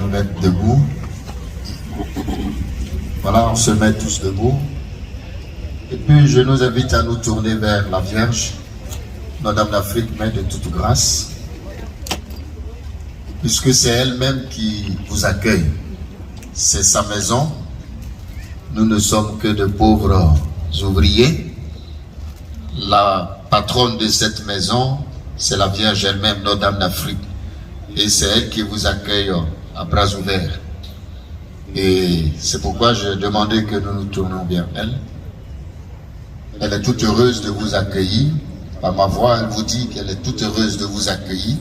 nous mettre debout. Voilà, on se met tous debout. Et puis je nous invite à nous tourner vers la Vierge, Madame d'Afrique, Mère de toute grâce, puisque c'est elle-même qui vous accueille. C'est sa maison. Nous ne sommes que de pauvres ouvriers. La patronne de cette maison, c'est la Vierge elle-même, Notre-Dame d'Afrique. Et c'est elle qui vous accueille à bras ouverts. Et c'est pourquoi j'ai demandé que nous nous tournions vers elle. Elle est toute heureuse de vous accueillir. Par ma voix, elle vous dit qu'elle est toute heureuse de vous accueillir.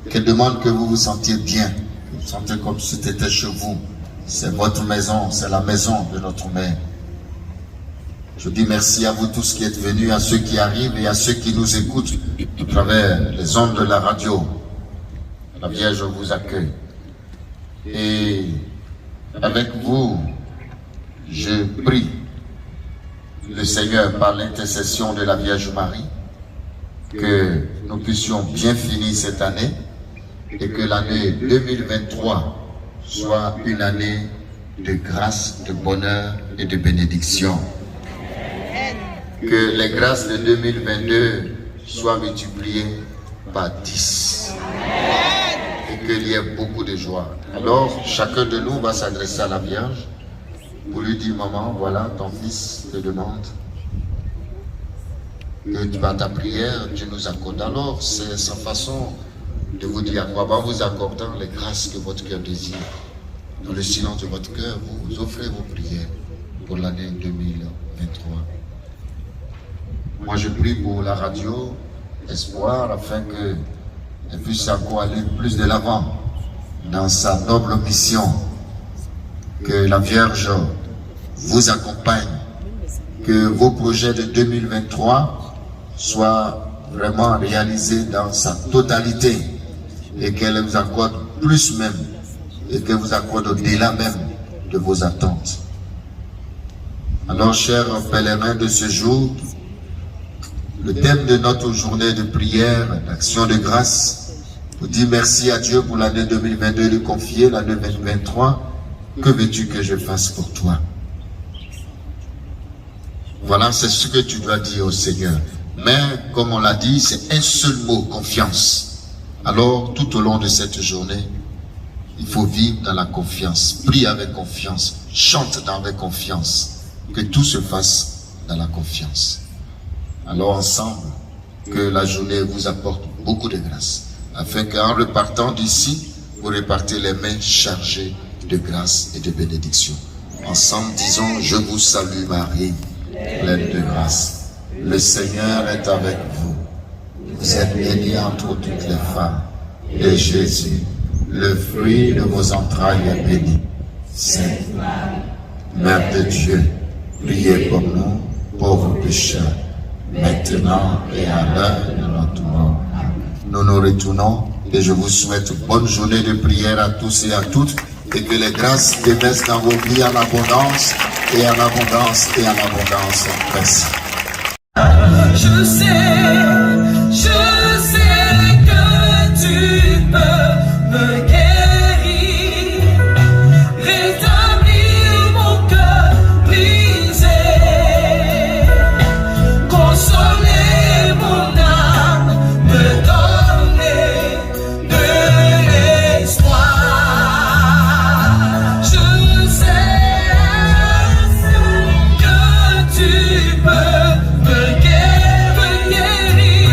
Qu'elle demande que vous vous sentiez bien. Vous vous sentez comme si c'était chez vous. C'est votre maison, c'est la maison de notre mère. Je dis merci à vous tous qui êtes venus, à ceux qui arrivent et à ceux qui nous écoutent à travers les ondes de la radio. La Vierge vous accueille. Et avec vous, je prie le Seigneur par l'intercession de la Vierge Marie que nous puissions bien finir cette année et que l'année 2023 soit une année de grâce, de bonheur et de bénédiction. Que les grâces de 2022 soient multipliées par 10. Et qu'il y ait beaucoup de joie. Alors, chacun de nous va s'adresser à la Vierge pour lui dire, maman, voilà, ton fils te demande que par ta prière, Dieu nous accorde. Alors, c'est sa façon de vous dire à quoi va vous accordant les grâces que votre cœur désire. Dans le silence de votre cœur, vous offrez vos prières pour l'année 2023. Moi, je prie pour la radio Espoir afin qu'elle puisse encore aller plus de l'avant dans sa noble mission. Que la Vierge vous accompagne, que vos projets de 2023 soient vraiment réalisés dans sa totalité et qu'elle vous accorde plus même et qu'elle vous accorde au-delà même de vos attentes. Alors, chers pèlerins de ce jour, le thème de notre journée de prière, d'action de grâce, vous dire merci à Dieu pour l'année 2022 et lui confier l'année 2023. Que veux-tu que je fasse pour toi? Voilà, c'est ce que tu dois dire au Seigneur. Mais, comme on l'a dit, c'est un seul mot, confiance. Alors, tout au long de cette journée, il faut vivre dans la confiance, prie avec confiance, chante avec confiance, que tout se fasse dans la confiance. Alors, ensemble, que la journée vous apporte beaucoup de grâce, afin qu'en repartant d'ici, vous repartez les mains chargées de grâce et de bénédiction. Ensemble, disons, je vous salue Marie, pleine de grâce. Le Seigneur est avec vous. Vous êtes bénie entre toutes les femmes. Et Jésus, le fruit de vos entrailles est béni. Sainte Marie, Mère de Dieu, priez pour nous, pauvres pécheurs, maintenant et à l'heure de notre mort. Nous nous retournons et je vous souhaite bonne journée de prière à tous et à toutes. Et que les grâces déversent dans vos vies en abondance, et en abondance, et en abondance. Merci. Je sais que tu peux me guérir, rétablir mon cœur brisé, consoler mon âme, me donner de l'espoir. Tu peux me guérir.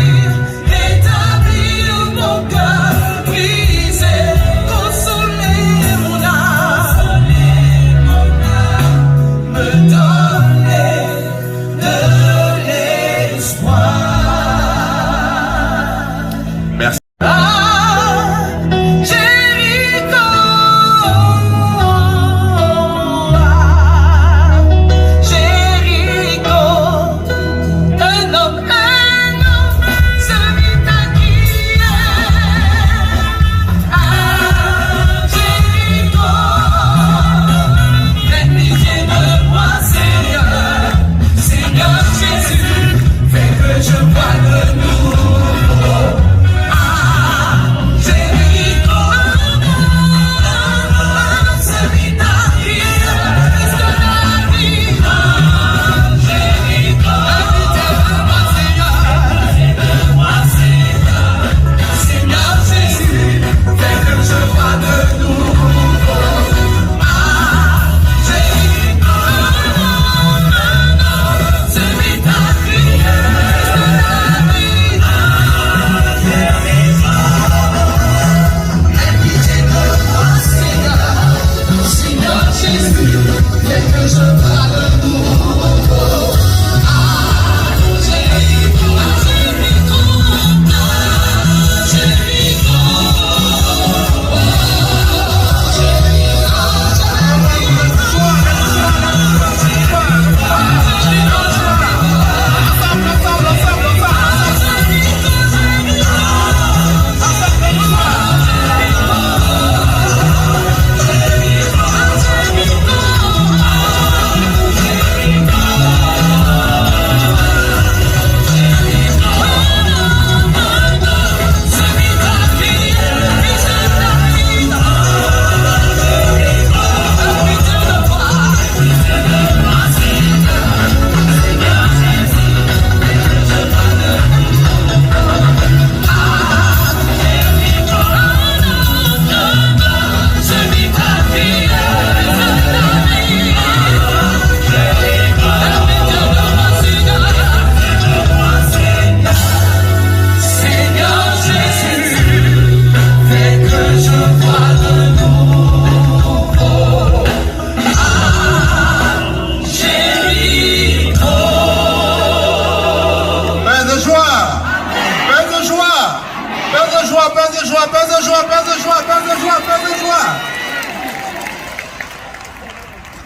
de joie, paix de joie, paix de joie, paix de joie, paix de joie, paix de joie.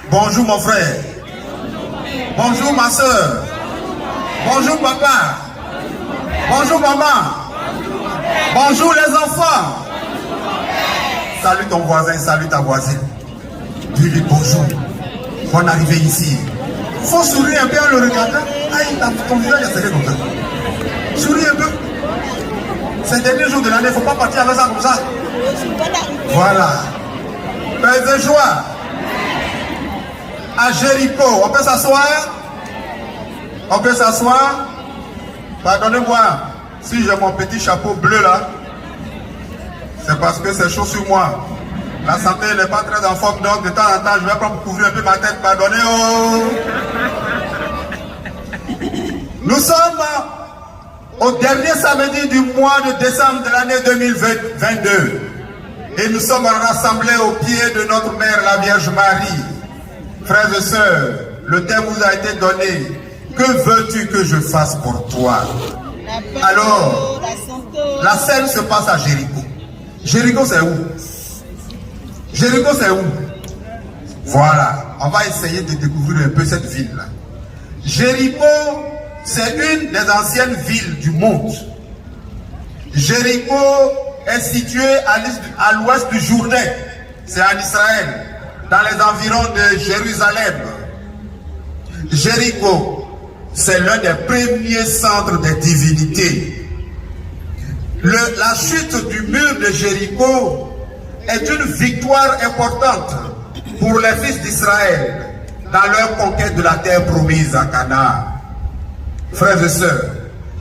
Bonjour mon frère. Bonjour ma soeur. Bonjour papa. Bonjour maman. Bonjour les enfants. Salut ton voisin, salut ta voisine. Dis-lui bonjour. Bonne arrivée ici. Faut sourire un peu en le regardant. Aïe, ton visage est serré comme ça. Souris un peu. C'est le dernier jour de l'année, il ne faut pas partir avec ça comme ça. Voilà. Paix de joie. À Jéricho, on peut s'asseoir? On peut s'asseoir? Pardonnez-moi, si j'ai mon petit chapeau bleu là, c'est parce que c'est chaud sur moi. La santé n'est pas très en forme, donc de temps en temps, je vais prendre pour couvrir un peu ma tête. Pardonnez. Oh. Nous sommes au dernier samedi du mois de décembre de l'année 2022. Et nous sommes rassemblés au pied de notre mère, la Vierge Marie. Frères et sœurs, le thème vous a été donné. Que veux-tu que je fasse pour toi? Alors, la scène se passe à Jéricho. Jéricho, c'est où? Jéricho, c'est où? Voilà, on va essayer de découvrir un peu cette ville-là. Jéricho, c'est une des anciennes villes du monde. Jéricho est située à l'ouest du Jourdain. C'est en Israël, dans les environs de Jérusalem. Jéricho, c'est l'un des premiers centres des divinités. La chute du mur de Jéricho est une victoire importante pour les fils d'Israël dans leur conquête de la terre promise à Canaan. Frères et sœurs,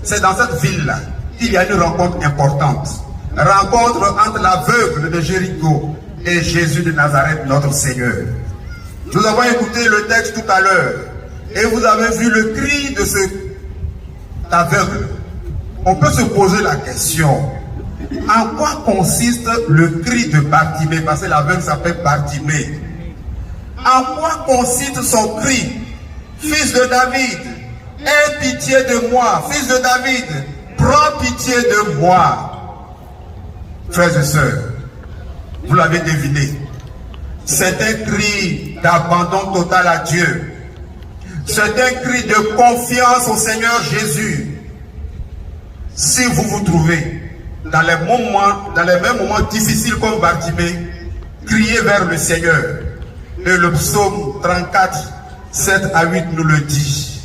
c'est dans cette ville-là qu'il y a une rencontre importante. Rencontre entre l'aveugle de Jéricho et Jésus de Nazareth, notre Seigneur. Nous avons écouté le texte tout à l'heure et vous avez vu le cri de cet aveugle. On peut se poser la question, en quoi consiste le cri de Bartimée? Parce que l'aveugle s'appelle Bartimée. En quoi consiste son cri? Fils de David, aie pitié de moi. Fils de David, prends pitié de moi. Frères et sœurs, vous l'avez deviné, c'est un cri d'abandon total à Dieu. C'est un cri de confiance au Seigneur Jésus. Si vous vous trouvez dans les mêmes moments difficiles comme Bartimée, criez vers le Seigneur. Et le psaume 34, 7 à 8 nous le dit.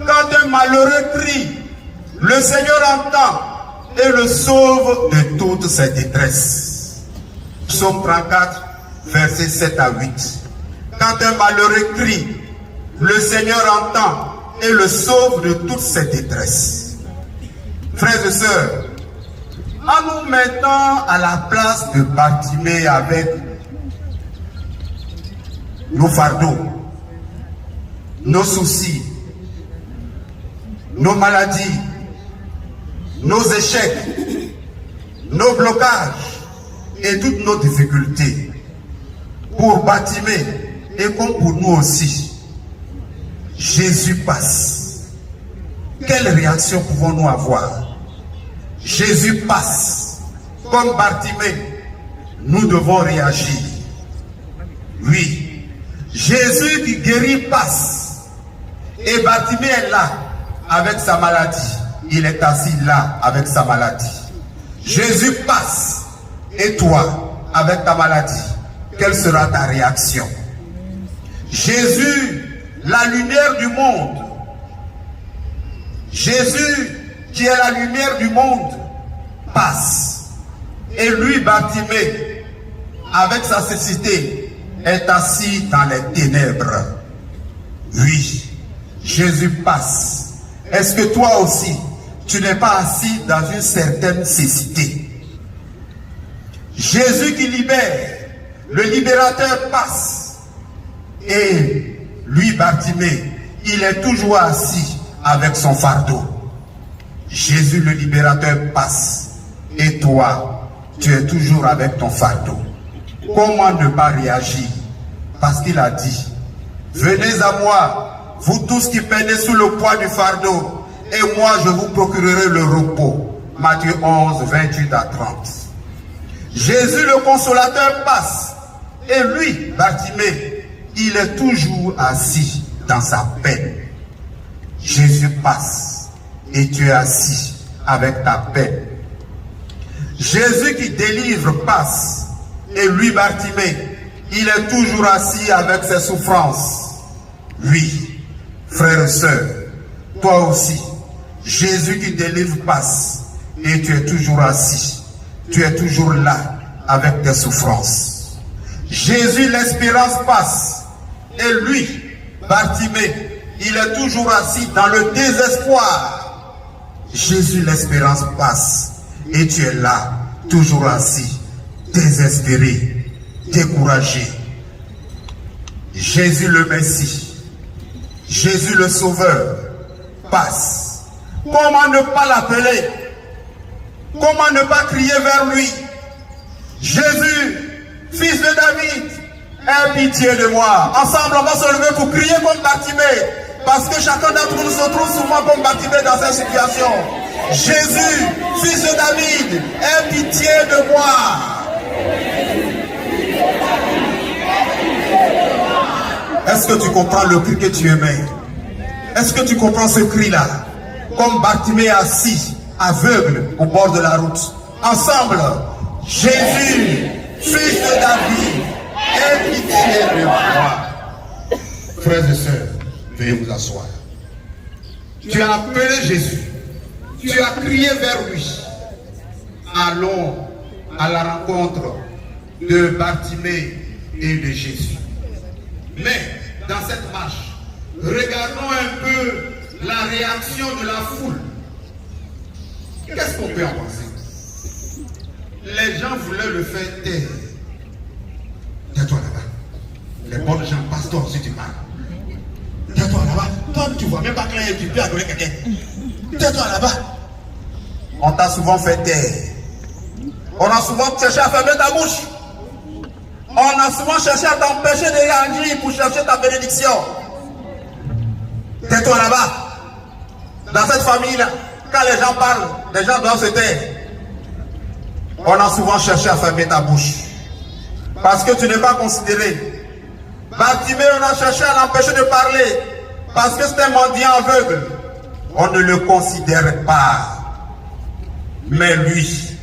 Quand un malheureux crie, le Seigneur entend et le sauve de toutes ses détresses. Psaume 34, versets 7 à 8. Quand un malheureux crie, le Seigneur entend et le sauve de toutes ses détresses. Frères et sœurs, en nous mettant à la place de Bartimée avec nos fardeaux, nos soucis, nos maladies, nos échecs, nos blocages et toutes nos difficultés, pour Bartimée et comme pour nous aussi, Jésus passe. Quelle réaction pouvons-nous avoir? Jésus passe. Comme Bartimée, nous devons réagir. Oui, Jésus qui guérit passe. Et Bartimée est là avec sa maladie. Il est assis là avec sa maladie. Jésus passe. Et toi, avec ta maladie, quelle sera ta réaction? Jésus, la lumière du monde. Jésus, qui est la lumière du monde, passe. Et lui, Bartimée, avec sa cécité, est assis dans les ténèbres. Oui, Jésus passe. Est-ce que toi aussi, tu n'es pas assis dans une certaine cécité? Jésus qui libère, le libérateur passe. Et lui, Bartimée, il est toujours assis avec son fardeau. Jésus le libérateur passe. Et toi, tu es toujours avec ton fardeau. Comment ne pas réagir? Parce qu'il a dit, venez à moi, vous tous qui peinez sous le poids du fardeau, et moi je vous procurerai le repos. Matthieu 11, 28 à 30. Jésus le consolateur passe. Et lui, Bartimée, il est toujours assis dans sa peine. Jésus passe et tu es assis avec ta peine. Jésus qui délivre passe. Et lui, Bartimée, il est toujours assis avec ses souffrances. Oui, frères et sœurs, toi aussi, Jésus qui délivre passe et tu es toujours assis. Tu es toujours là avec tes souffrances. Jésus, l'espérance passe et lui, Bartimée, il est toujours assis dans le désespoir. Jésus, l'espérance passe et tu es là, toujours assis, désespéré, découragé. Jésus le Messie, Jésus le Sauveur passe. Comment ne pas l'appeler? Comment ne pas crier vers lui? Jésus, fils de David, aie pitié de moi. Ensemble, on va se lever pour crier comme Bartimée, parce que chacun d'entre nous se trouve souvent comme Bartimée dans cette situation. Jésus, fils de David, aie pitié de moi. Est-ce que tu comprends le cri que tu aimais? Est-ce que tu comprends ce cri-là? Comme Bartimée assis, aveugle, au bord de la route. Ensemble, Jésus, fils de David, aie pitié de moi. Frères et sœurs, veuillez vous asseoir. Tu as appelé Jésus. Tu as crié vers lui. Allons à la rencontre de Bartimée et de Jésus. Mais dans cette marche, regardons un peu la réaction de la foule. Qu'est-ce qu'on peut en penser? Les gens voulaient le faire taire. Tais-toi là-bas. Les bonnes gens passent toi si tu parles. Tais-toi là-bas. Toi, tu vois même pas que tu peux adorer quelqu'un. Tais-toi là-bas. On t'a souvent fait taire. On a souvent cherché à fermer ta bouche. On a souvent cherché à t'empêcher de réagir pour chercher ta bénédiction. Tais-toi là-bas. Dans cette famille-là, quand les gens parlent, les gens doivent se taire. On a souvent cherché à fermer ta bouche. Parce que tu n'es pas considéré. Bartimée, on a cherché à l'empêcher de parler. Parce que c'est un mendiant aveugle. On ne le considère pas. Mais lui,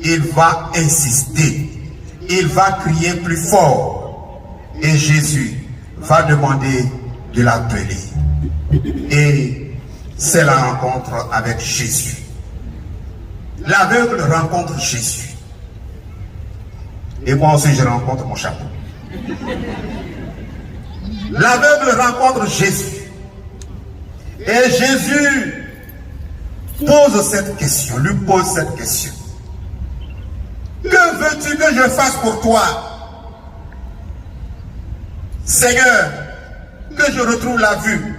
il va insister. Il va crier plus fort. Et Jésus va demander de l'appeler. Et c'est la rencontre avec Jésus. L'aveugle rencontre Jésus. Et moi aussi je rencontre mon chapeau. L'aveugle rencontre Jésus. Et Jésus pose cette question, lui pose cette question. Que veux-tu que je fasse pour toi? Seigneur, que je retrouve la vue.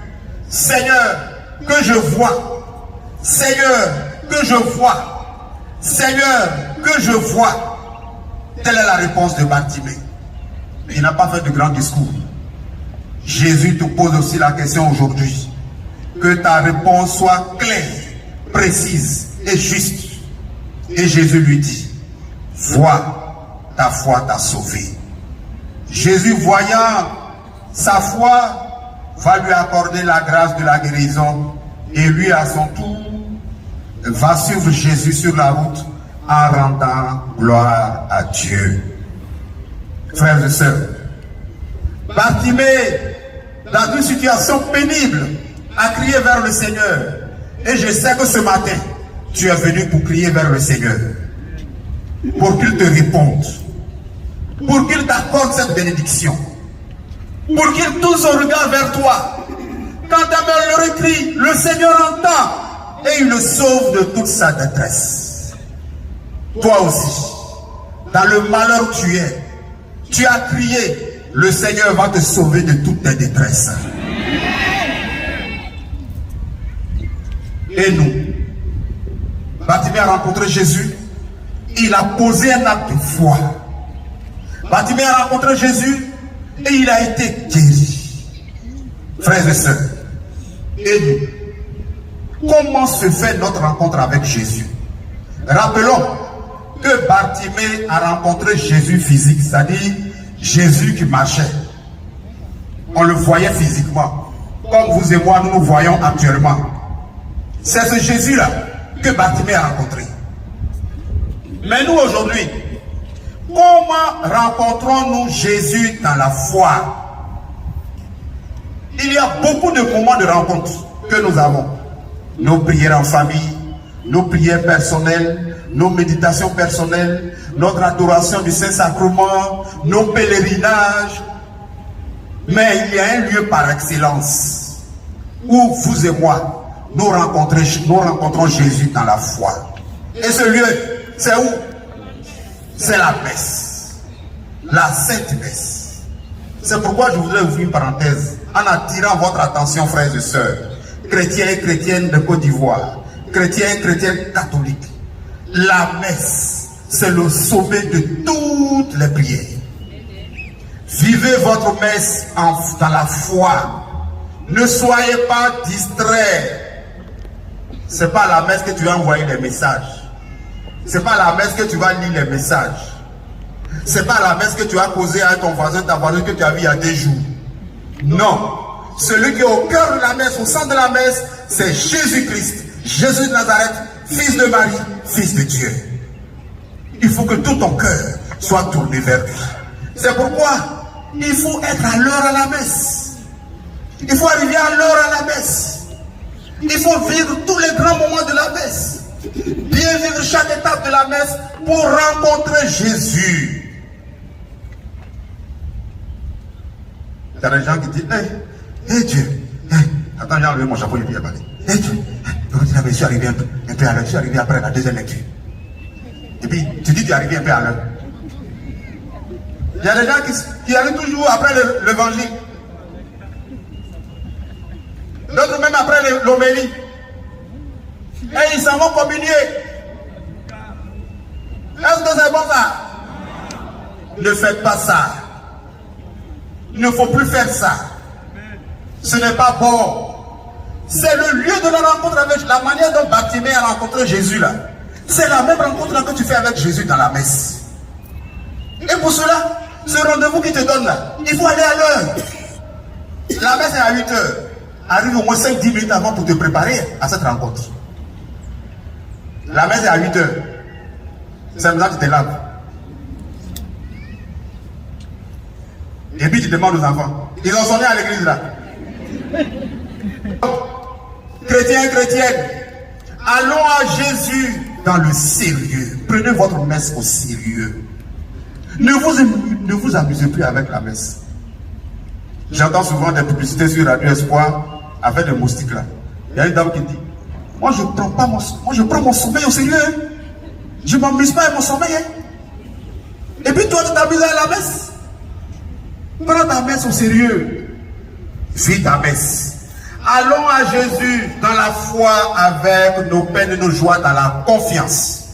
Seigneur, que je vois. Seigneur, que je vois. Seigneur, que je vois. Telle est la réponse de Bartimée. Il n'a pas fait de grand discours. Jésus te pose aussi la question aujourd'hui. Que ta réponse soit claire, précise et juste. Et Jésus lui dit, vois, ta foi t'a sauvé. Jésus, voyant sa foi, va lui accorder la grâce de la guérison. Et lui, à son tour, va suivre Jésus sur la route en rendant gloire à Dieu. Frères et sœurs, Bartimée, dans une situation pénible, a crié vers le Seigneur. Et je sais que ce matin, tu es venu pour crier vers le Seigneur. Pour qu'il te réponde. Pour qu'il t'accorde cette bénédiction. Pour qu'il tourne son regard vers toi. Quand ta mère le crie, le Seigneur entend. Et il le sauve de toute sa détresse. Toi aussi, dans le malheur où tu es, tu as crié, le Seigneur va te sauver de toutes tes détresses. Et nous, Bartimée a rencontré Jésus, il a posé un acte de foi. Bartimée a rencontré Jésus et il a été guéri. Frères et sœurs, et nous, comment se fait notre rencontre avec Jésus? Rappelons que Bartimée a rencontré Jésus physique, c'est-à-dire Jésus qui marchait. On le voyait physiquement, comme vous et moi nous nous voyons actuellement. C'est ce Jésus-là que Bartimée a rencontré. Mais nous aujourd'hui, comment rencontrons-nous Jésus dans la foi? Il y a beaucoup de moments de rencontre que nous avons. Nos prières en famille, nos prières personnelles, nos méditations personnelles, notre adoration du Saint-Sacrement, nos pèlerinages. Mais il y a un lieu par excellence où vous et moi, nous rencontrons Jésus dans la foi. Et ce lieu, c'est où? C'est la messe. La Sainte Messe. C'est pourquoi je voudrais ouvrir une parenthèse en attirant votre attention, frères et sœurs, chrétiens et chrétiennes de Côte d'Ivoire, chrétiens et chrétiennes catholiques. La messe, c'est le sommet de toutes les prières. Vivez votre messe dans la foi. Ne soyez pas distraits. C'est pas à la messe que tu vas envoyer les messages. C'est pas à la messe que tu vas lire les messages. C'est pas à la messe que tu vas causer avec ton voisin, ta voisine que tu as vu il y a 2 jours. Non. Celui qui est au cœur de la messe, au centre de la messe, c'est Jésus-Christ. Jésus de Nazareth, fils de Marie, fils de Dieu. Il faut que tout ton cœur soit tourné vers lui. C'est pourquoi il faut être à l'heure à la messe. Il faut arriver à l'heure à la messe. Il faut vivre tous les grands moments de la messe. Bien vivre chaque étape de la messe pour rencontrer Jésus. Il y a des gens qui disent, hey Dieu, attends, j'ai enlevé mon chapeau, il vient parler. Hey Dieu, je suis arrivé un peu à l'heure, je suis arrivé après la deuxième lecture. Et puis, tu dis que tu es arrivé un peu à l'heure. Il y a des gens qui arrivent toujours après l'évangile. D'autres même après l'homélie. Et ils s'en vont communier. Est-ce que c'est bon ça? Ne faites pas ça. Il ne faut plus faire ça. Ce n'est pas bon. C'est le lieu de la rencontre avec la manière dont Bartimée a rencontré Jésus là. C'est la même rencontre là que tu fais avec Jésus dans la messe. Et pour cela, ce rendez-vous qu'il te donne là, il faut aller à l'heure. La messe est à 8 h. Arrive au moins 5-10 minutes avant pour te préparer à cette rencontre. La messe est à 8 h. C'est maintenant que tu te laves. Et puis tu demandes aux enfants. Ils ont sonné à l'église là. Chrétiens, chrétiennes, allons à Jésus dans le sérieux. Prenez votre messe au sérieux. Ne vous amusez plus avec la messe. J'entends souvent des publicités sur Radio Espoir avec des moustiques là. Il y a une dame qui dit, moi je prends mon sommeil au sérieux. Je ne m'amuse pas avec mon sommeil. Et puis toi tu t'amuses à la messe. Prends ta messe au sérieux. Vis ta messe. Allons à Jésus dans la foi avec nos peines et nos joies, dans la confiance.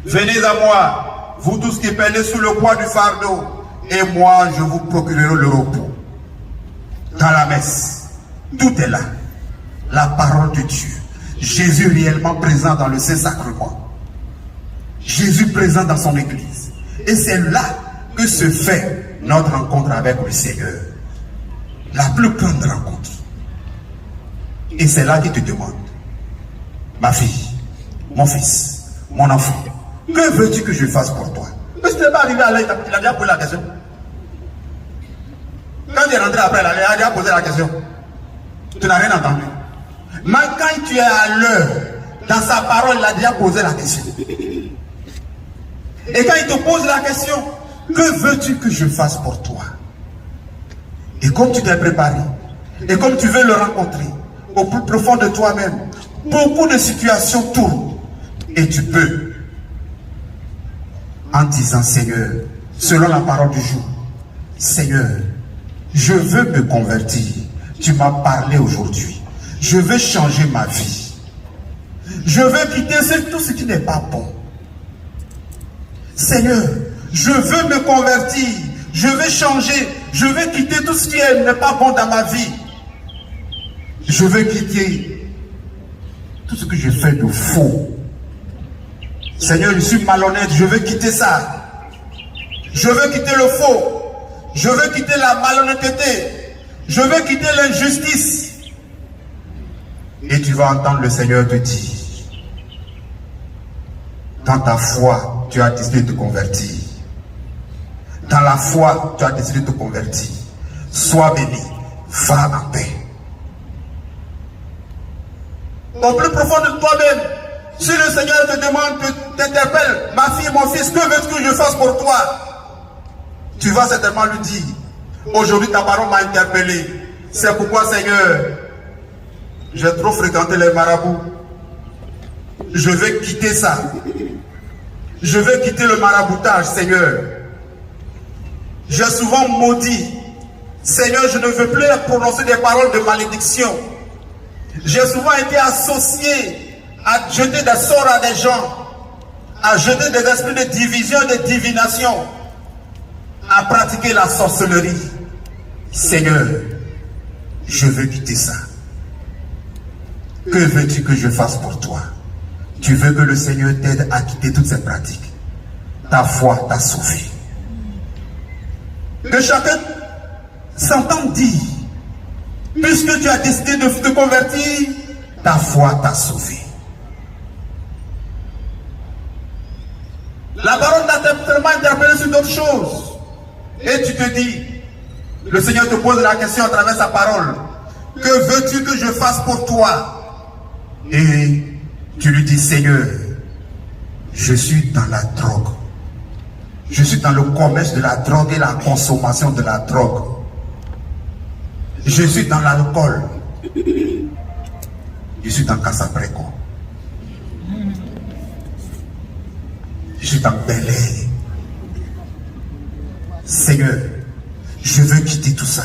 Venez à moi, vous tous qui peinez sous le poids du fardeau, et moi je vous procurerai le repos. Dans la messe, tout est là. La parole de Dieu. Jésus réellement présent dans le Saint-Sacrement. Jésus présent dans son église. Et c'est là que se fait notre rencontre avec le Seigneur. La plus grande rencontre. Et c'est là qu'il te demande, ma fille, mon fils, mon enfant, que veux-tu que je fasse pour toi? Mais si tu n'es pas arrivé à l'heure, il a déjà posé la question. Quand tu es rentré après, il a déjà posé la question. Tu n'as rien entendu. Mais quand tu es à l'heure, dans sa parole, il a déjà posé la question. Et quand il te pose la question, que veux-tu que je fasse pour toi? Et comme tu t'es préparé, et comme tu veux le rencontrer, au plus profond de toi-même, beaucoup de situations tournent. Et tu peux, en disant, Seigneur, selon la parole du jour, Seigneur, je veux me convertir. Tu m'as parlé aujourd'hui. Je veux changer ma vie. Je veux quitter tout ce qui n'est pas bon. Seigneur, je veux me convertir. Je veux changer. Je veux quitter tout ce qui n'est pas bon dans ma vie. Je veux quitter tout ce que je fais de faux. Seigneur, je suis malhonnête, je veux quitter ça. Je veux quitter le faux. Je veux quitter la malhonnêteté. Je veux quitter l'injustice. Et tu vas entendre le Seigneur te dire, dans ta foi, tu as décidé de te convertir. Dans la foi, tu as décidé de te convertir. Sois béni, va en paix. Au plus profond de toi-même, si le Seigneur te demande, t'interpelle, ma fille, mon fils, que veux-tu que je fasse pour toi? Tu vas certainement lui dire, aujourd'hui ta parole m'a interpellé. C'est pourquoi, Seigneur, j'ai trop fréquenté les marabouts. Je vais quitter ça. Je vais quitter le maraboutage, Seigneur. J'ai souvent maudit. Seigneur, je ne veux plus prononcer des paroles de malédiction. J'ai souvent été associé à jeter des sorts à des gens, à jeter des esprits de division, de divination, à pratiquer la sorcellerie. Seigneur, je veux quitter ça. Que veux-tu que je fasse pour toi? Tu veux que le Seigneur t'aide à quitter toutes ces pratiques. Ta foi t'a sauvé. Que chacun s'entende dire, puisque tu as décidé de te convertir, ta foi t'a sauvé. La parole t'a tellement interpellé sur d'autres choses. Et tu te dis, le Seigneur te pose la question à travers sa parole. Que veux-tu que je fasse pour toi? Et tu lui dis, Seigneur, je suis dans la drogue. Je suis dans le commerce de la drogue et la consommation de la drogue. Je suis dans l'alcool. Je suis dans Casapreco. Je suis dans Bel Air. Seigneur, je veux quitter tout ça.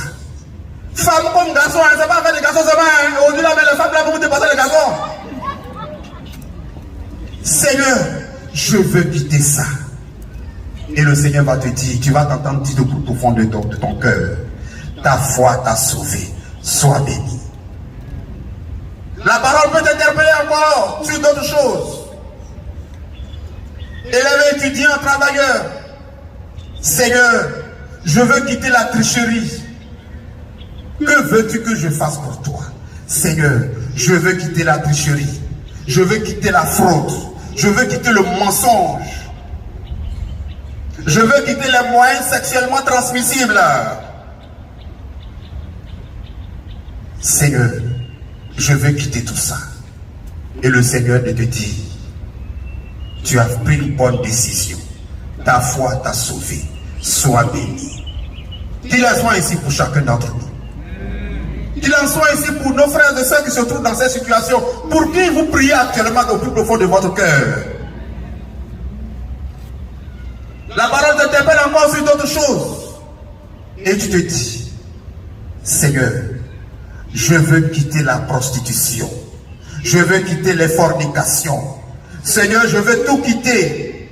Femme comme garçon, elle ne sait pas faire des garçons seulement. Aujourd'hui, là, mais les femmes, là, vous dépassez les garçons. Seigneur, je veux quitter ça. Et le Seigneur va te dire, tu vas t'entendre dire au fond de ton cœur, ta foi t'a sauvé, sois béni. La parole peut t'interpeller encore sur d'autres choses. Élève, étudiant, travailleur. Seigneur, je veux quitter la tricherie. Que veux-tu que je fasse pour toi? Seigneur, je veux quitter la tricherie. Je veux quitter la fraude. Je veux quitter le mensonge. Je veux quitter les moyens sexuellement transmissibles. Seigneur, je veux quitter tout ça. Et le Seigneur te dit, tu as pris une bonne décision. Ta foi t'a sauvé. Sois béni. Qu'il en soit ici pour chacun d'entre nous. Qu'il en soit ici pour nos frères et sœurs qui se trouvent dans cette situation, pour qui vous priez actuellement au plus profond de votre cœur. La parole t'interpelle encore sur d'autres choses. Et tu te dis, Seigneur, je veux quitter la prostitution. Je veux quitter les fornications. Seigneur, je veux tout quitter.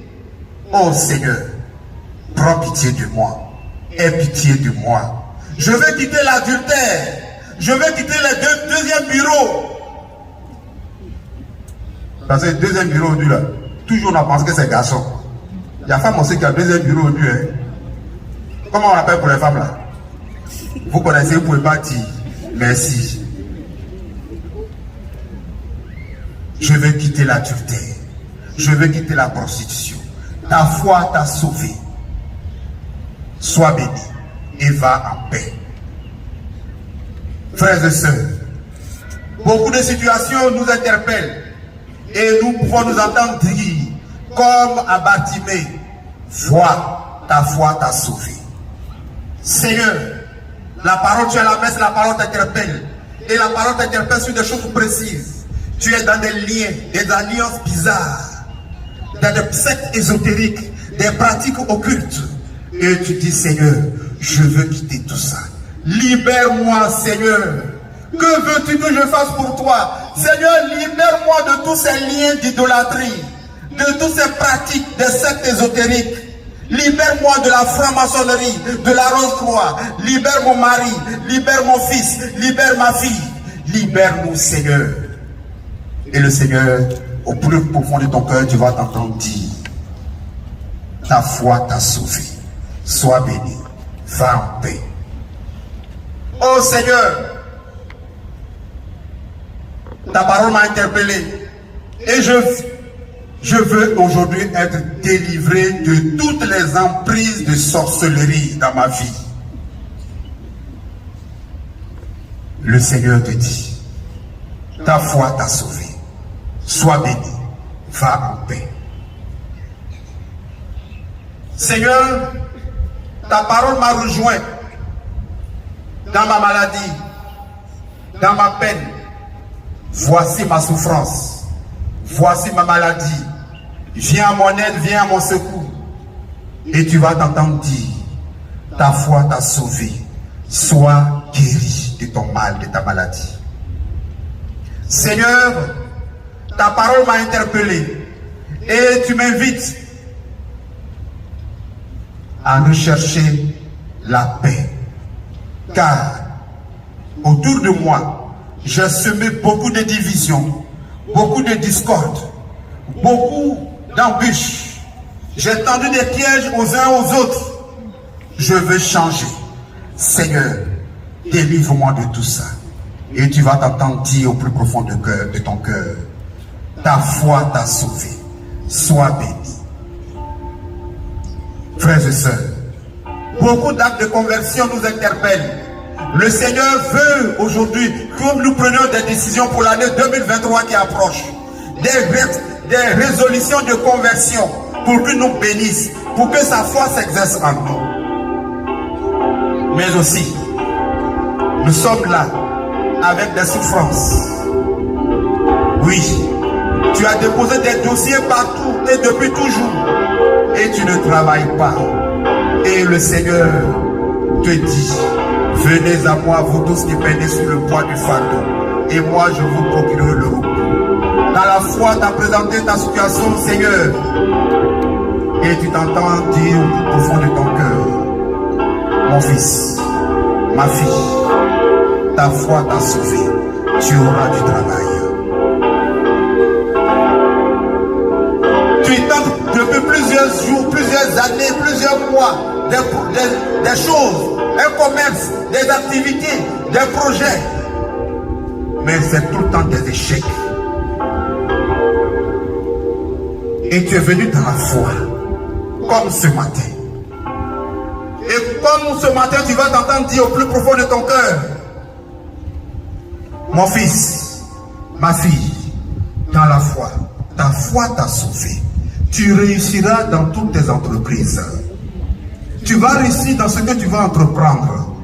Oh Seigneur, prends pitié de moi. Aie pitié de moi. Je veux quitter l'adultère. Je veux quitter le deuxième bureau. Parce que le deuxième bureau aujourd'hui là, toujours on a pensé que c'est garçon. Il y a femme aussi qui a le deuxième bureau aujourd'hui. Hein. Comment on appelle pour les femmes là? Vous connaissez, vous ne pouvez pas dire merci. Je veux quitter l'adultère. Je veux quitter la prostitution. Ta foi t'a sauvé. Sois béni et va en paix. Frères et sœurs, beaucoup de situations nous interpellent et nous pouvons nous entendre dire, comme à Bartimée, vois, ta foi t'a sauvé. Seigneur, la parole, tu es à la messe, la parole t'interpelle. Et la parole t'interpelle sur des choses précises. Tu es dans des liens, des alliances bizarres, dans des sectes ésotériques, des pratiques occultes. Et tu dis, Seigneur, je veux quitter tout ça. Libère-moi, Seigneur. Que veux-tu que je fasse pour toi? Seigneur, libère-moi de tous ces liens d'idolâtrie, de toutes ces pratiques des sectes ésotériques. Libère-moi de la franc-maçonnerie, de la Rose-Croix. Libère mon mari, libère mon fils, libère ma fille. Libère-nous, Seigneur. Et le Seigneur au plus profond de ton cœur, tu vas t'entendre dire, ta foi t'a sauvé. Sois béni. Va en paix. Oh Seigneur, ta parole m'a interpellé. Et je veux aujourd'hui être délivré de toutes les emprises de sorcellerie dans ma vie. Le Seigneur te dit, ta foi t'a sauvé. Sois béni. Va en paix. Seigneur, ta parole m'a rejoint dans ma maladie, dans ma peine. Voici ma souffrance. Voici ma maladie. Viens à mon aide, viens à mon secours. Et tu vas t'entendre dire, ta foi t'a sauvé. Sois guéri de ton mal, de ta maladie. Seigneur, ta parole m'a interpellé. Et tu m'invites à rechercher la paix. Car autour de moi, j'ai semé beaucoup de divisions, beaucoup de discordes, beaucoup d'embûches. J'ai tendu des pièges aux uns aux autres. Je veux changer. Seigneur, délivre-moi de tout ça. Et tu vas t'entendre dire au plus profond de ton cœur, ta foi t'a sauvé. Sois béni. Frères et sœurs, beaucoup d'actes de conversion nous interpellent. Le Seigneur veut aujourd'hui que nous prenions des décisions pour l'année 2023 qui approche. Des résolutions de conversion pour qu'il nous bénisse, pour que sa foi s'exerce en nous. Mais aussi, nous sommes là avec des souffrances. Oui, tu as déposé des dossiers partout et depuis toujours. Et tu ne travailles pas. Et le Seigneur te dit, venez à moi, vous tous qui peinez sous le poids du fardeau, et moi je vous procurerai le repos. Dans la foi, tu as présenté ta situation, Seigneur, et tu t'entends dire au plus profond de ton cœur, mon fils, ma fille, ta foi t'a sauvé, tu auras du travail. Tu tentes depuis plusieurs jours, plusieurs années, plusieurs mois, des choses, un commerce, des activités, des projets. Mais c'est tout le temps des échecs. Et tu es venu dans la foi, comme ce matin. Et comme ce matin, tu vas t'entendre dire au plus profond de ton cœur, mon fils, ma fille, dans la foi, ta foi t'a sauvé. Tu réussiras dans toutes tes entreprises. Tu vas réussir dans ce que tu vas entreprendre.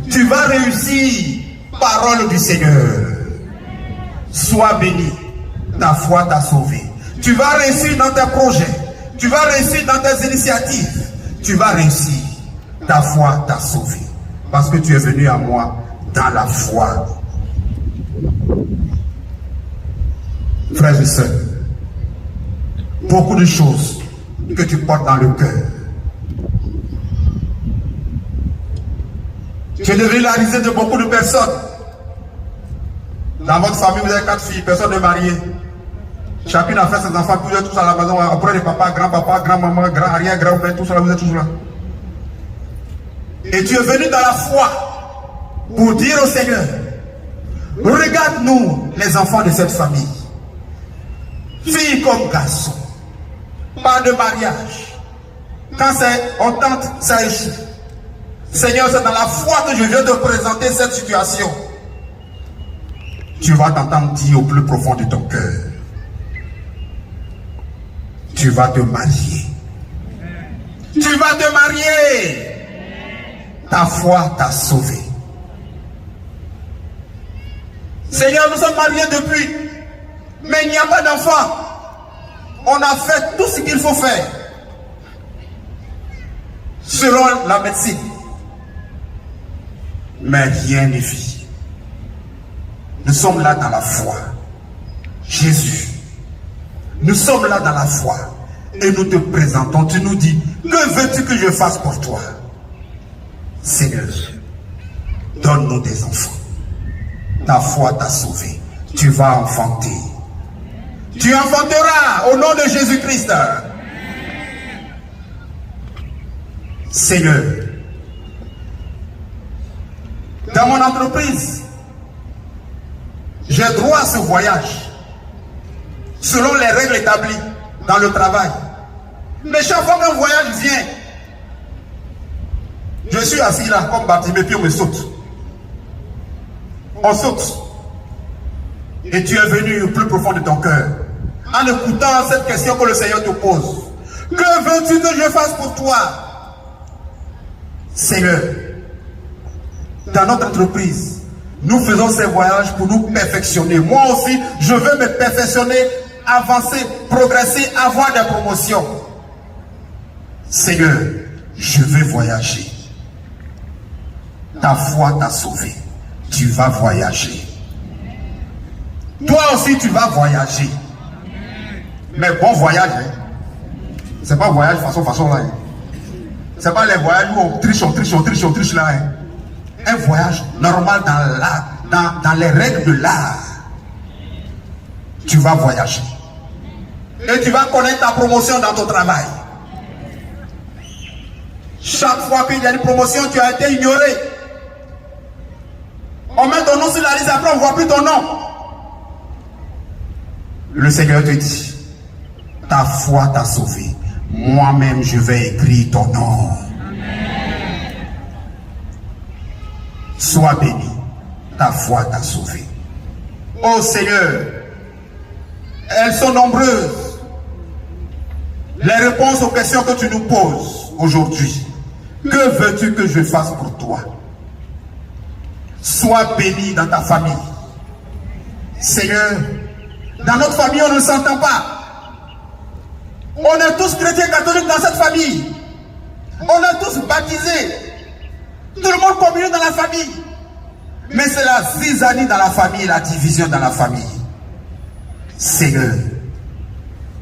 Tu vas réussir, parole du Seigneur. Sois béni, ta foi t'a sauvé. Tu vas réussir dans tes projets. Tu vas réussir dans tes initiatives. Tu vas réussir, ta foi t'a sauvé. Parce que tu es venu à moi dans la foi. Frères et sœurs, beaucoup de choses que tu portes dans le cœur. Tu es devenu la risée de beaucoup de personnes. Dans votre famille, vous avez 4 filles, personne n'est marié. Chacune a fait ses enfants, puis vous êtes tous à la maison, après les papas, grand-maman, grand-arrière, grand-père, tout ça, vous êtes toujours là. Et tu es venu dans la foi pour dire au Seigneur, regarde-nous, les enfants de cette famille, filles comme garçons, pas de mariage. Quand on tente, ça échoue. Seigneur, c'est dans la foi que je viens de présenter cette situation. Tu vas t'entendre dire au plus profond de ton cœur, tu vas te marier. Tu vas te marier. Ta foi t'a sauvé. Seigneur, nous sommes mariés depuis, mais il n'y a pas d'enfant. On a fait tout ce qu'il faut faire selon la médecine. Mais rien n'est fait. Nous sommes là dans la foi. Jésus, nous sommes là dans la foi. Et nous te présentons. Tu nous dis, que veux-tu que je fasse pour toi? Seigneur, donne-nous des enfants. Ta foi t'a sauvé. Tu vas enfanter. Tu enfanteras au nom de Jésus-Christ. Seigneur, dans mon entreprise, j'ai droit à ce voyage selon les règles établies dans le travail. Mais chaque fois qu'un voyage vient, je suis assis là comme Bartimée, puis on me saute. On saute. Et tu es venu au plus profond de ton cœur en écoutant cette question que le Seigneur te pose. Que veux-tu que je fasse pour toi? Seigneur, dans notre entreprise, nous faisons ces voyages pour nous perfectionner. Moi aussi, je veux me perfectionner, avancer, progresser, avoir des promotions. Seigneur, je veux voyager. Ta foi t'a sauvé. Tu vas voyager. Toi aussi, tu vas voyager. Mais bon voyage, hein? C'est pas voyage façon là. Hein? C'est pas les voyages où on triche là. Hein? Un voyage normal dans les règles de l'art. Tu vas voyager. Et tu vas connaître ta promotion dans ton travail. Chaque fois qu'il y a une promotion, tu as été ignoré. On met ton nom sur la liste, après on ne voit plus ton nom. Le Seigneur te dit, ta foi t'a sauvé. Moi-même, je vais écrire ton nom. Amen. Sois béni. Ta foi t'a sauvé. Oh Seigneur, elles sont nombreuses. Les réponses aux questions que tu nous poses aujourd'hui. Que veux-tu que je fasse pour toi? Sois béni dans ta famille. Seigneur, dans notre famille, on ne s'entend pas. On est tous chrétiens catholiques dans cette famille. On est tous baptisés. Tout le monde communie dans la famille. Mais c'est la zizanie dans la famille, la division dans la famille. Seigneur,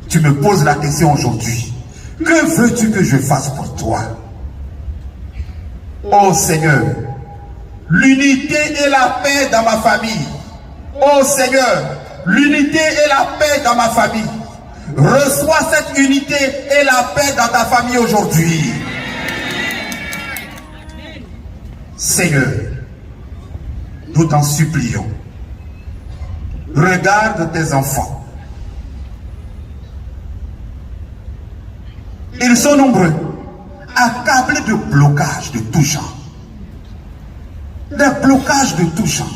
tu me poses la question aujourd'hui. Que veux-tu que je fasse pour toi? Oh Seigneur, l'unité et la paix dans ma famille. Oh Seigneur, l'unité et la paix dans ma famille. Reçois cette unité et la paix dans ta famille aujourd'hui. Seigneur, nous t'en supplions. Regarde tes enfants. Ils sont nombreux, accablés de blocages de tout genre. Des blocages de tout genre.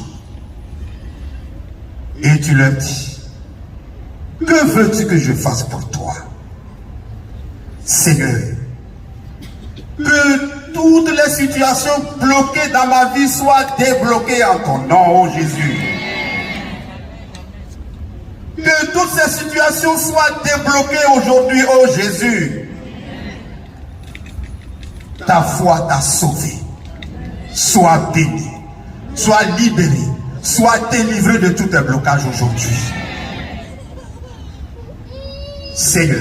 Et tu leur dis, que veux-tu que je fasse pour toi? Seigneur, que toutes les situations bloquées dans ma vie soient débloquées en ton nom, oh Jésus. Que toutes ces situations soient débloquées aujourd'hui, oh Jésus. Ta foi t'a sauvé. Sois béni, sois libéré, sois délivré de tous tes blocages aujourd'hui. Seigneur,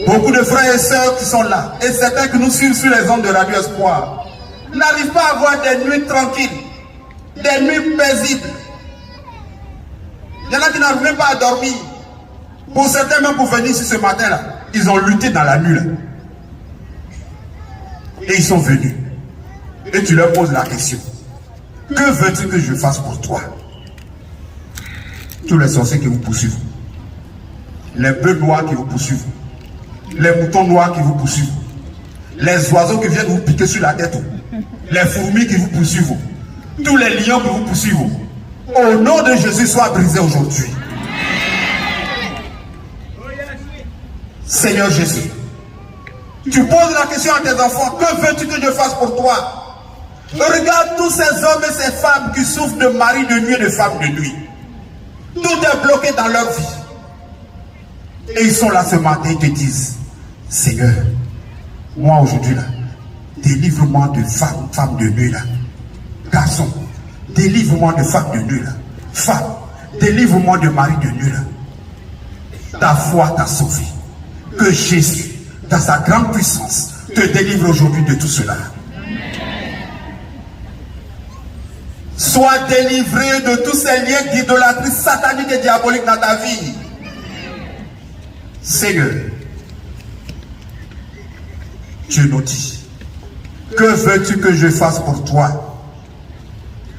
beaucoup de frères et sœurs qui sont là, et certains qui nous suivent sur les ondes de Radio Espoir, n'arrivent pas à avoir des nuits tranquilles, des nuits paisibles. Il y en a qui n'arrivent même pas à dormir. Pour certains, même pour venir ici ce matin-là, ils ont lutté dans la nuit. Là. Et ils sont venus. Et tu leur poses la question. Que veux-tu que je fasse pour toi? Tous les sorciers qui vous poursuivent. Les bœufs noirs qui vous poursuivent. Les moutons noirs qui vous poursuivent. Les oiseaux qui viennent vous piquer sur la tête. Les fourmis qui vous poursuivent. Tous les lions qui vous poursuivent. Au nom de Jésus, soient brisés aujourd'hui. Seigneur Jésus, tu poses la question à tes enfants, que veux-tu que je fasse pour toi? Regarde tous ces hommes et ces femmes qui souffrent de mari de nuit et de femme de nuit. Tout est bloqué dans leur vie. Et ils sont là ce matin, ils te disent, Seigneur, moi aujourd'hui là, délivre-moi de femme de nuit là. Garçon, délivre-moi de femme de nuit là. Femme, délivre-moi de mari de nuit là. Ta foi t'a sauvé. Que Jésus, dans sa grande puissance, te délivre aujourd'hui de tout cela. Sois délivré de tous ces liens d'idolâtrie satanique et diabolique dans ta vie. Seigneur, tu nous dis, que veux-tu que je fasse pour toi?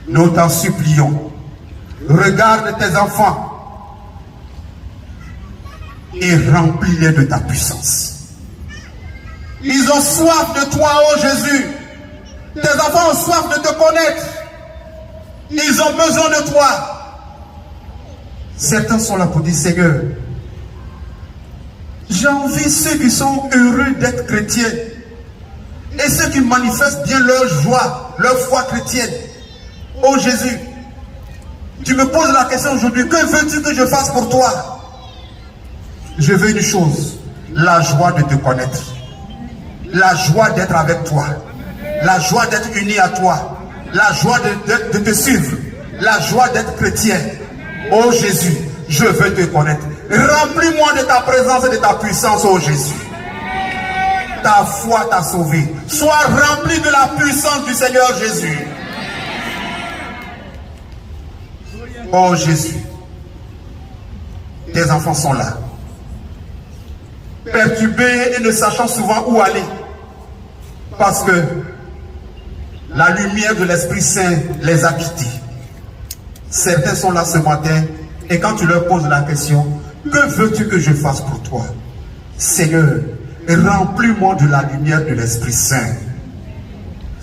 Nous t'en supplions. Regarde tes enfants et remplis-les de ta puissance. Ils ont soif de toi, ô Jésus. Tes enfants ont soif de te connaître. Ils ont besoin de toi. Certains sont là pour dire, Seigneur, j'ai envie ceux qui sont heureux d'être chrétiens et ceux qui manifestent bien leur joie, leur foi chrétienne. Ô Jésus, tu me poses la question aujourd'hui, que veux-tu que je fasse pour toi? Je veux une chose, la joie de te connaître, la joie d'être avec toi, la joie d'être uni à toi, la joie de te suivre, la joie d'être chrétien. Ô Jésus, je veux te connaître. Remplis-moi de ta présence et de ta puissance, ô Jésus. Ta foi t'a sauvé. Sois rempli de la puissance du Seigneur Jésus. Ô Jésus, tes enfants sont là, perturbés et ne sachant souvent où aller, parce que la lumière de l'Esprit Saint les a quittés. Certains sont là ce matin, et quand tu leur poses la question, que veux-tu que je fasse pour toi? Seigneur, remplis-moi de la lumière de l'Esprit Saint.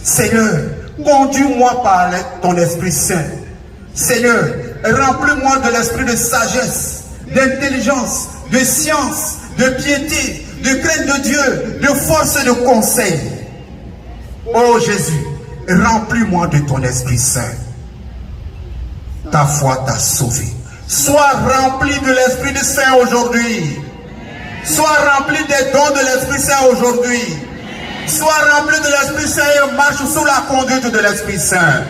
Seigneur, conduis-moi par ton Esprit Saint. Seigneur, remplis-moi de l'esprit de sagesse, d'intelligence, de science, de piété, de crainte de Dieu, de force et de conseil. Ô Jésus, remplis-moi de ton Esprit Saint. Ta foi t'a sauvé. Sois rempli de l'Esprit de Saint aujourd'hui. Sois rempli des dons de l'Esprit Saint aujourd'hui. Sois rempli de l'Esprit Saint et marche sous la conduite de l'Esprit Saint.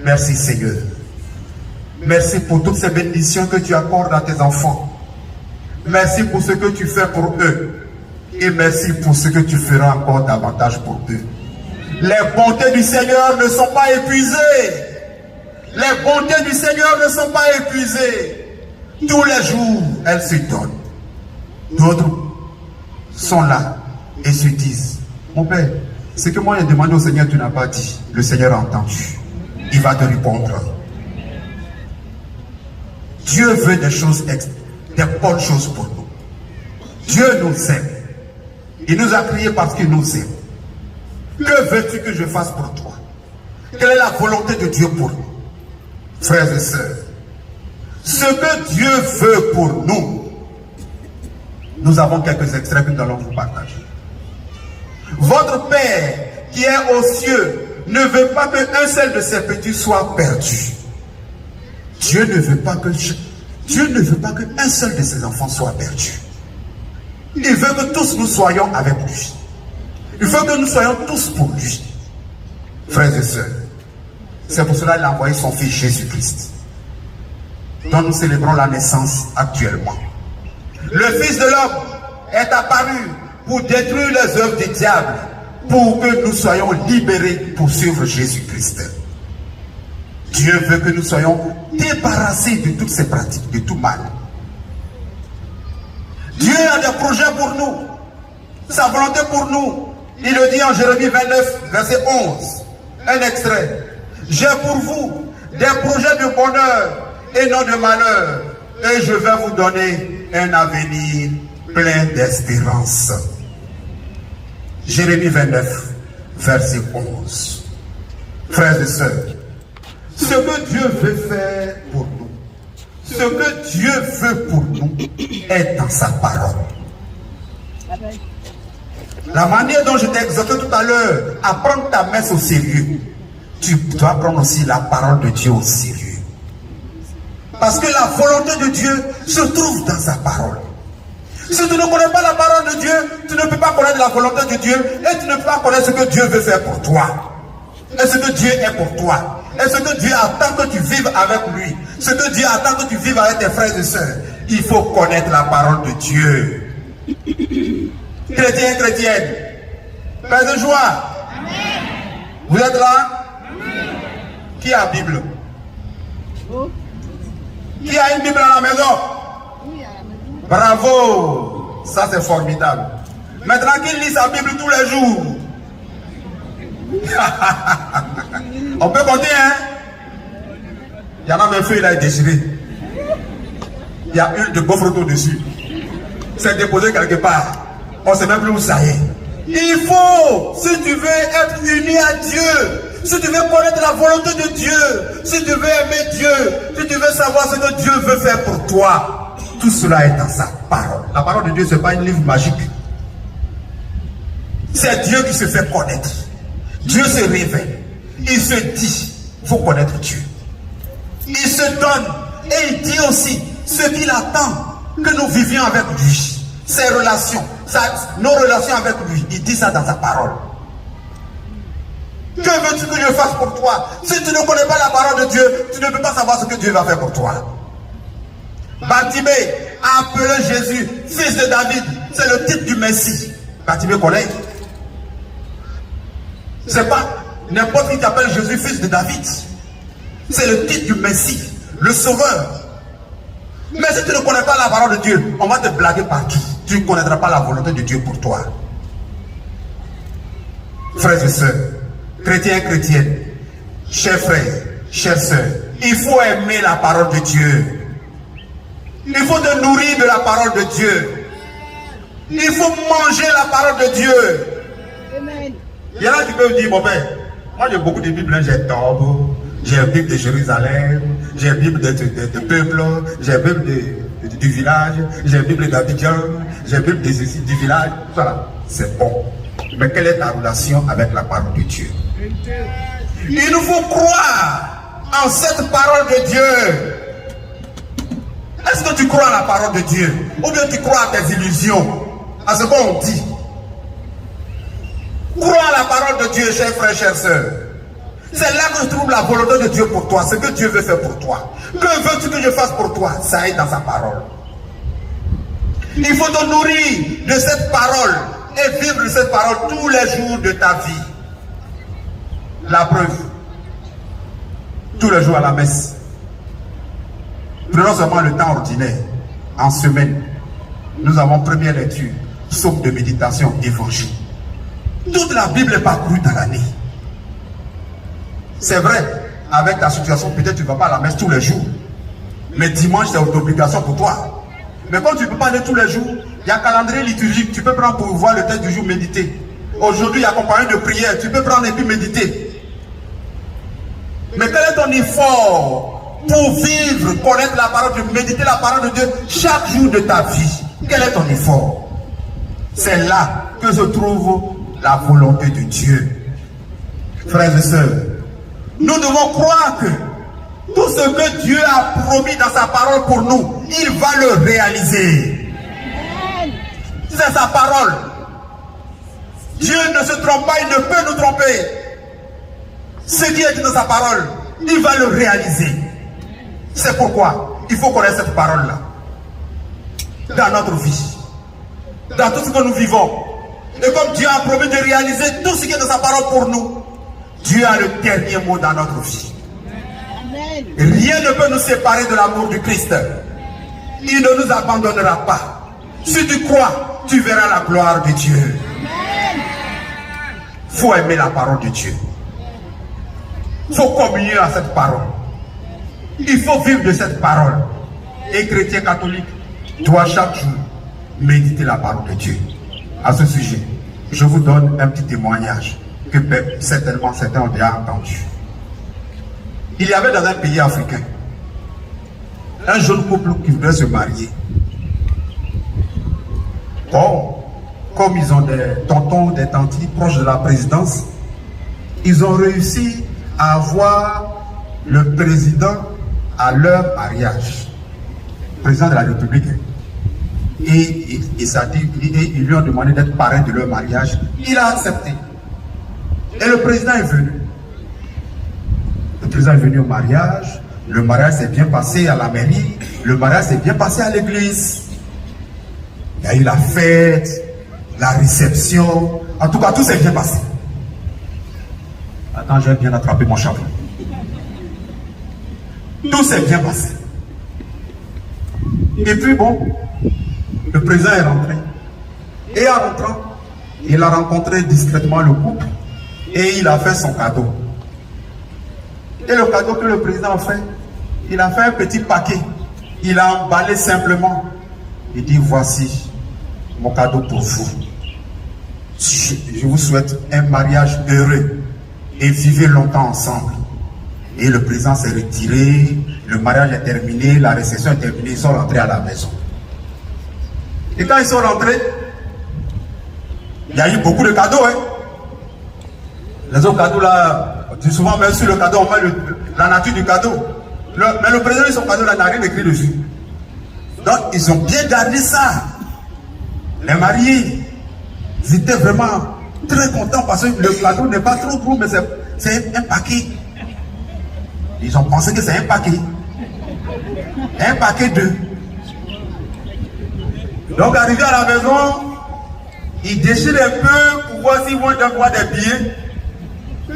Merci Seigneur. Merci pour toutes ces bénédictions que tu accordes à tes enfants. Merci pour ce que tu fais pour eux. Et merci pour ce que tu feras encore davantage pour eux. Les bontés du Seigneur ne sont pas épuisées. Les bontés du Seigneur ne sont pas épuisées. Tous les jours, elles se donnent. D'autres sont là et se disent, mon Père, ce que moi j'ai demandé au Seigneur, tu n'as pas dit. Le Seigneur a entendu. Il va te répondre. Dieu veut des choses, des bonnes choses pour nous. Dieu nous aime. Il nous a créés parce qu'il nous aime. Que veux-tu que je fasse pour toi? Quelle est la volonté de Dieu pour nous? Frères et sœurs, ce que Dieu veut pour nous, nous avons quelques extraits que nous allons vous partager. Votre Père qui est aux cieux ne veut pas qu'un seul de ses petits soit perdu. Dieu ne veut pas qu'un seul de ses enfants soit perdu. Il veut que tous nous soyons avec lui. Il veut que nous soyons tous pour lui. Frères et sœurs, c'est pour cela qu'il a envoyé son Fils Jésus-Christ, dont nous célébrons la naissance actuellement. Le Fils de l'homme est apparu pour détruire les œuvres du diable, pour que nous soyons libérés pour suivre Jésus-Christ. Dieu veut que nous soyons débarrassés de toutes ces pratiques, de tout mal. Dieu a des projets pour nous, sa volonté pour nous. Il le dit en Jérémie 29, verset 11, un extrait. J'ai pour vous des projets de bonheur et non de malheur, et je vais vous donner un avenir plein d'espérance. Jérémie 29, verset 11. Frères et sœurs, ce que Dieu veut faire pour nous, ce que Dieu veut pour nous est dans sa parole. La manière dont je t'ai exhorté tout à l'heure à prendre ta messe au sérieux, tu dois prendre aussi la parole de Dieu au sérieux. Parce que la volonté de Dieu se trouve dans sa parole. Si tu ne connais pas la parole de Dieu, tu ne peux pas connaître la volonté de Dieu et tu ne peux pas connaître ce que Dieu veut faire pour toi. Et ce que Dieu est pour toi. Et ce que Dieu attend que tu vives avec lui. Ce que Dieu attend que tu vives avec tes frères et sœurs. Il faut connaître la parole de Dieu. Chrétiens et chrétiennes, Père de joie. Amen. Vous êtes là? Amen. Qui a la Bible? Qui a une Bible à la maison? Bravo! Ça c'est formidable. Maintenant qu'il lit sa Bible tous les jours. On peut compter, hein? Il y en a même feu, il a été déchiré. Il y a une de gaufre autour dessus. C'est déposé quelque part. On ne sait même plus où ça est. Il faut, si tu veux être uni à Dieu, si tu veux connaître la volonté de Dieu, si tu veux aimer Dieu, si tu veux savoir ce que Dieu veut faire pour toi, tout cela est dans sa parole. La parole de Dieu, ce n'est pas un livre magique. C'est Dieu qui se fait connaître. Dieu se révèle. Il se dit, il faut connaître Dieu. Il se donne et il dit aussi ce qu'il attend que nous vivions avec lui. Ses relations, nos relations avec lui. Il dit ça dans sa parole. Que veux-tu que je fasse pour toi? Si tu ne connais pas la parole de Dieu, tu ne peux pas savoir ce que Dieu va faire pour toi. Bartimée a appelé Jésus fils de David. C'est le titre du Messie. Bartimée connaît. C'est pas n'importe qui qui appelle Jésus fils de David. C'est le titre du Messie, le Sauveur. Mais si tu ne connais pas la parole de Dieu, on va te blaguer partout. Tu ne connaîtras pas la volonté de Dieu pour toi. Frères et sœurs, chrétiens et chrétiennes, chers frères, chères sœurs, il faut aimer la parole de Dieu. Il faut te nourrir de la parole de Dieu. Il faut manger la parole de Dieu. Amen. Il y en a qui peuvent dire, mon père, moi j'ai beaucoup de Bibles, j'ai Tob, j'ai la Bible de Jérusalem, j'ai la Bible de peuple, j'ai la Bible du village, j'ai la Bible d'Abidjan, j'ai la Bible du village. Voilà, c'est bon. Mais quelle est ta relation avec la parole de Dieu? Il nous faut croire en cette parole de Dieu. Est-ce que tu crois à la parole de Dieu? Ou bien tu crois à tes illusions, à ce qu'on dit? Crois à la parole de Dieu, chers frères, chères sœurs. C'est là que je trouve la volonté de Dieu pour toi, ce que Dieu veut faire pour toi. Que veux-tu que je fasse pour toi? Ça est dans sa parole. Il faut te nourrir de cette parole et vivre de cette parole tous les jours de ta vie. La preuve, tous les jours à la messe. Prenons seulement le temps ordinaire, en semaine. Nous avons première lecture, psaume de méditation, évangile. Toute la Bible est parcourue dans l'année. C'est vrai, avec ta situation, peut-être tu ne vas pas à la messe tous les jours. Mais dimanche, c'est une obligation pour toi. Mais quand tu ne peux pas aller tous les jours, il y a un calendrier liturgique. Tu peux prendre pour voir le texte du jour, méditer. Aujourd'hui, il y a accompagné de prière. Tu peux prendre et puis méditer. Mais quel est ton effort pour vivre, connaître la parole de Dieu, méditer la parole de Dieu chaque jour de ta vie? Quel est ton effort? C'est là que se trouve la volonté de Dieu. Frères et sœurs, nous devons croire que tout ce que Dieu a promis dans sa parole pour nous, il va le réaliser. C'est sa parole. Dieu ne se trompe pas, il ne peut nous tromper. Ce qui est dit dans sa parole, il va le réaliser. C'est pourquoi il faut connaître cette parole-là dans notre vie, dans tout ce que nous vivons. Et comme Dieu a promis de réaliser tout ce qui est dans sa parole pour nous, Dieu a le dernier mot dans notre vie. Amen. Rien ne peut nous séparer de l'amour du Christ. Il ne nous abandonnera pas. Si tu crois, tu verras la gloire de Dieu. Il faut aimer la parole de Dieu. Il faut communier à cette parole. Il faut vivre de cette parole. Et chrétien catholique doit chaque jour méditer la parole de Dieu. À ce sujet, je vous donne un petit témoignage que certainement certains ont déjà entendu. Il y avait dans un pays africain un jeune couple qui voulait se marier. Bon, comme ils ont des tontons, des tantis proches de la présidence, ils ont réussi à avoir le président à leur mariage, président de la République. Et ils lui ont demandé d'être parrain de leur mariage. Il a accepté. Et le président est venu. Le président est venu au mariage. Le mariage s'est bien passé à la mairie. Le mariage s'est bien passé à l'église. Il y a eu la fête, la réception. En tout cas, tout s'est bien passé. Attends, je vais bien attraper mon chapeau. Tout s'est bien passé. Et puis bon, le président est rentré. Et en rentrant, il a rencontré discrètement le couple et il a fait son cadeau. Et le cadeau que le président a fait, il a fait un petit paquet. Il a emballé simplement. Il dit, voici mon cadeau pour vous. Je vous souhaite un mariage heureux et vivez longtemps ensemble. Et le président s'est retiré, le mariage est terminé, la réception est terminée, ils sont rentrés à la maison. Et quand ils sont rentrés, il y a eu beaucoup de cadeaux. Hein? Les autres cadeaux là, souvent même sur le cadeau, on met la nature du cadeau. Mais le président de son cadeau là n'a rien écrit dessus. Donc ils ont bien gardé ça. Les mariés, ils étaient vraiment très contents parce que le cadeau n'est pas trop gros, mais c'est un paquet. Ils ont pensé que c'est un paquet. Un paquet d'eux. Donc arrivé à la maison, ils déchirent un peu pour voir s'ils vont avoir des billets.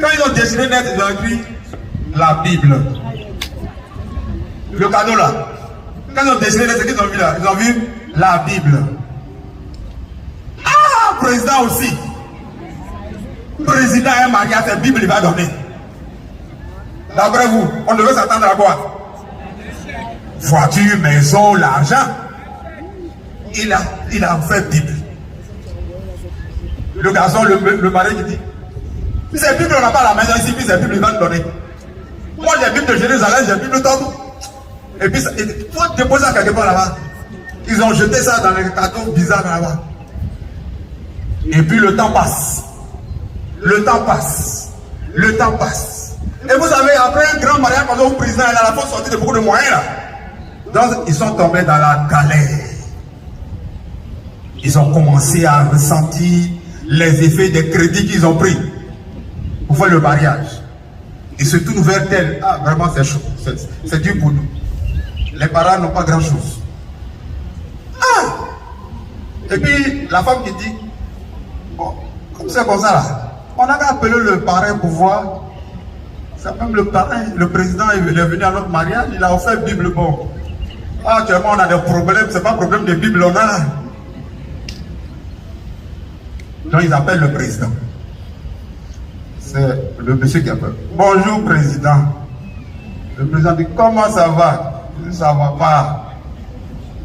Quand ils ont déchiré net, ils ont écrit la Bible. Le cadeau là. Quand ils ont déchiré net, ce qu'ils ont vu là, ils ont vu la Bible. Ah, président aussi. Président est marié à cette Bible, il va donner. D'après vous, on devait s'attendre à quoi? Voiture, maison, l'argent. Il a fait Bible. Le garçon, le mari qui dit, cette Bible, on n'a pas à la maison ici, puis cette Bible, il va nous donner. Moi, j'ai Bible de Jérusalem, j'ai Bible tantôt. Et puis, il faut déposer ça quelque part là-bas. Ils ont jeté ça dans les cartons bizarres là-bas. Et puis, le temps passe. Le temps passe. Le temps passe. Et vous savez, après un grand mariage, quand le président est là, la faut sortir de beaucoup de moyens là. Donc, ils sont tombés dans la galère. Ils ont commencé à ressentir les effets des crédits qu'ils ont pris pour faire le mariage. Ils se tournent vers tel. Ah, vraiment, c'est chaud. C'est dur pour nous. Les parents n'ont pas grand-chose. Ah! Et puis, la femme qui dit, bon, comme c'est comme ça là, on a qu'à appeler le parrain pour voir. C'est même le parrain, le président, il est venu à notre mariage, il a offert Bible. Bon, actuellement on a des problèmes, c'est pas un problème de Bible, on a. Donc ils appellent le président. C'est le monsieur qui appelle. Bonjour président. Le président dit, comment ça va? Il dit, ça va pas.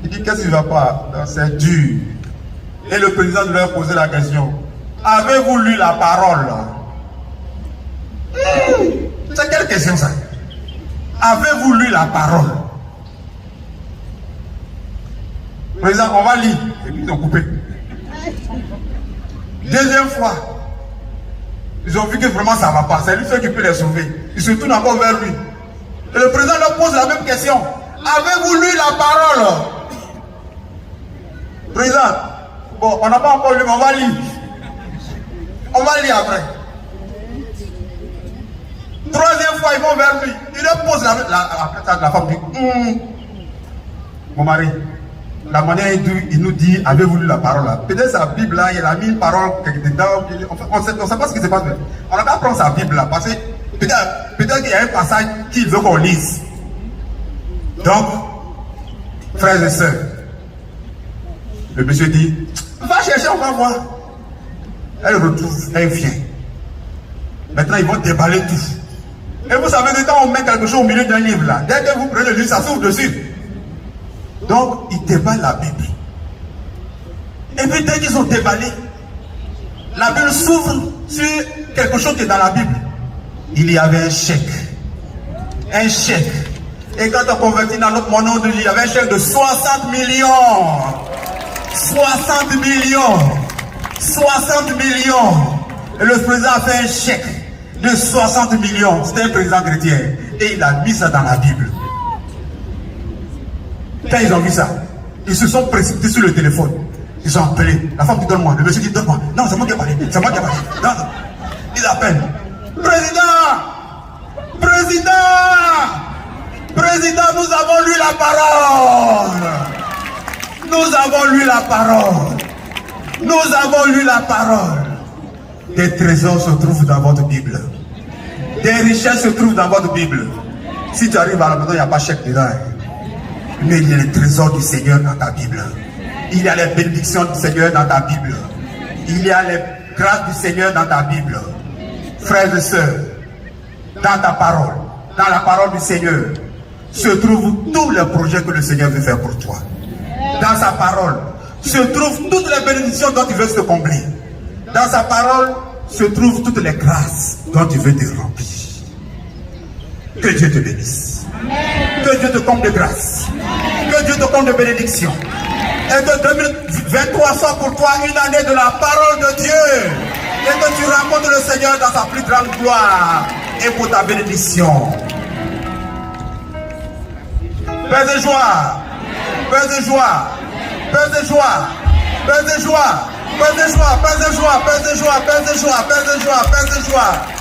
Il dit, qu'est-ce qui va pas? C'est dur. Et le président lui a posé la question, avez-vous lu la parole? C'est quelle question ça? Avez-vous lu la parole? Président, on va lire. Et puis ils ont coupé. Deuxième fois, ils ont vu que vraiment ça ne va pas. C'est lui seul qui peut les sauver. Ils se tournent encore vers lui. Et le président leur pose la même question. Avez-vous lu la parole? Président, bon, on n'a pas encore lu, mais on va lire. On va lire après. Troisième fois, ils vont vers lui. Il leur pose la femme dit, mon mari, la manière il nous dit, avez-vous lu la parole là? Peut-être sa Bible là, il a mis une parole dedans. On ne sait pas ce qui se passe. On n'a qu'à prendre sa Bible là, parce que peut-être qu'il y a un passage qu'il veut qu'on lise. Donc, frères et sœurs, le monsieur dit, va chercher, on va voir. Elle retrouve, elle vient. Maintenant, ils vont déballer tout. Et vous savez, quand on met quelque chose au milieu d'un livre là, dès que vous prenez le livre, ça s'ouvre dessus. Donc, ils déballent la Bible. Et puis, dès qu'ils ont déballé, la Bible s'ouvre sur quelque chose qui est dans la Bible. Il y avait un chèque. Un chèque. Et quand on convertit dans notre monnaie, il y avait un chèque de 60 millions. 60 millions. 60 millions. Et le président a fait un chèque de 60 millions. C'était un président chrétien. Et il a mis ça dans la Bible. Quand ils ont vu ça, ils se sont précipités sur le téléphone. Ils ont appelé. La femme dit donne-moi. Le monsieur dit donne-moi. Non, c'est moi qui ai parlé. C'est moi qui ai parlé. Non. Ils appellent. Président! Président! Président, nous avons lu la parole! Nous avons lu la parole! Nous avons lu la parole! Des trésors se trouvent dans votre Bible. Des richesses se trouvent dans votre Bible. Si tu arrives à la maison, il n'y a pas chèque dedans. Mais il y a les trésors du Seigneur dans ta Bible. Il y a les bénédictions du Seigneur dans ta Bible. Il y a les grâces du Seigneur dans ta Bible. Frères et sœurs, dans ta parole, dans la parole du Seigneur, se trouvent tous les projets que le Seigneur veut faire pour toi. Dans sa parole, se trouvent toutes les bénédictions dont il veut te combler. Dans sa parole, se trouvent toutes les grâces dont il veut te remplir. Que Dieu te bénisse. Que Dieu te comble de grâce. Que Dieu te comble de bénédiction. Et que 2023 soit pour toi une année de la parole de Dieu. Et que tu rencontres le Seigneur dans sa plus grande gloire et pour ta bénédiction. Paix et joie. Paix et joie. Paix et joie. Paix et joie. Paix et joie. Paix et joie. Paix et joie. Paix et joie. Paix et joie. Paix et joie.